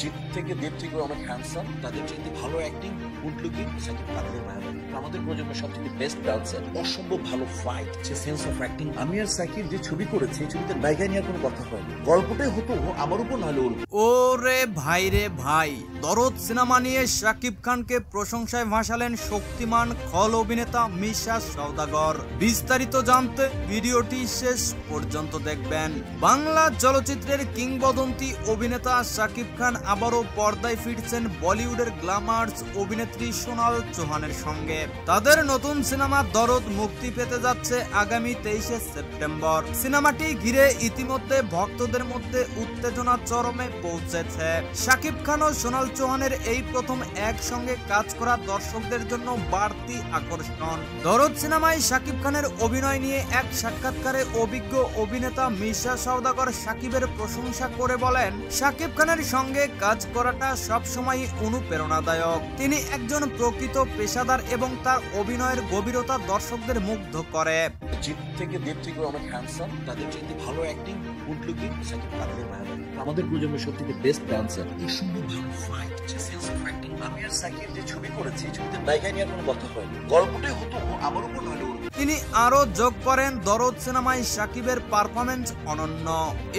জিত থেকে দেব থেকে অনেক হ্যান্ডসাম, তাদের চাইতে ভালো অ্যাক্টিং, গুড লুকিং সাকিব কাদের মায়া। আমাদের প্রজন্মের সবথেকে বেস্ট ডান্সার, অসম্ভব ভালো fight, say sense of acting. আমি আর সাকিব যে ছবি করেছি, এই ছবিতে নায়িকা নিয়ে কোনো কথা হয়নি, গল্পটাই হতো আমার উপর নাহলে ওর। ওরে ভাই রে ভাই, দরদ সিনেমা নিয়ে শাকিব খানকে প্রশংসায় ভাসালেন শক্তিমান খল অভিনেতা মিশা সওদাগর। বিস্তারিত জানতে ভিডিওটি শেষ পর্যন্ত দেখবেন। বাংলা চলচ্চিত্রের কিংবদন্তি অভিনেতা শাকিব খান আবারও পর্দায় ফিরছেন বলিউডের গ্ল্যামার্স অভিনেত্রী সোনাল চৌহানের সঙ্গে। তাদের নতুন সিনেমা দরদ মুক্তি পেতে যাচ্ছে আগামী 23শে সেপ্টেম্বর। সিনেমাটি ঘিরে ইতিমধ্যে ভক্তদের মধ্যে উত্তেজনা চরমে পৌঁছেছে। শাকিব খান ও সোনাল চৌহানের এই প্রথম একসঙ্গে কাজ করা দর্শকদের জন্য বাড়তি আকর্ষণ। দরদ সিনেমায় শাকিব খানের অভিনয় নিয়ে এক সাক্ষাৎকারে অভিজ্ঞ অভিনেতা মিশা সওদাগর শাকিবের প্রশংসা করে বলেন, শাকিব খানের সঙ্গে কাজ করাটা সবসময় অনুপ্রেরণাদায়ক। তিনি একজন প্রকৃত পেশাদার এবং তার অভিনয়ের গভীরতা দর্শকদের মুগ্ধ করে। জিত থেকে দেব থেকে অনেক হ্যান্ডসাম, তাদের চাইতে ভালো অ্যাক্টিং, গুড লুকিং সাকিব কাদের মায়া। আমাদের প্রজন্মের সবথেকে বেস্ট ডান্সার, অসম্ভব ভালো fight, say sense of acting. আমি আর সাকিব যে ছবি করেছি, এই ছবিতে নায়িকা নিয়ে কোনো কথা হয়নি, গল্পটাই হতো আমার উপর নাহলে ওর। তিনি আরো যোগ করেন, দরদ সিনেমায় শাকিবের পারফরমেন্স অনন্য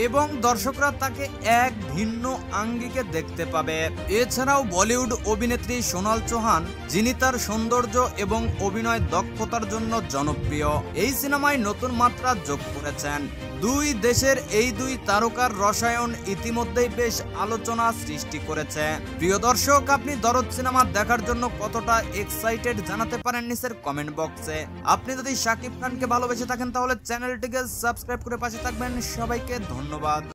এবং দর্শকরা তাকে এক ভিন্ন আঙ্গিকে দেখতে পাবে। এছাড়াও বলিউড অভিনেত্রী সোনাল চৌহান, যিনি তার সৌন্দর্য এবং অভিনয় দক্ষতার জন্য জনপ্রিয়, এই সিনেমায় নতুন মাত্রা যোগ করেছেন। দুই দেশের এই দুই তারকার রসায়ন ইতিমধ্যেই বেশ আলোচনা সৃষ্টি করেছে। প্রিয় দর্শক, আপনি দরদ সিনেমা দেখার জন্য কতটা এক্সাইটেড জানাতে পারেন নিচের কমেন্ট বক্সে। আপনি যদি শাকিব খানকে ভালোবেসে থাকেন তাহলে চ্যানেলটিকে সাবস্ক্রাইব করে পাশে থাকবেন। সবাইকে ধন্যবাদ।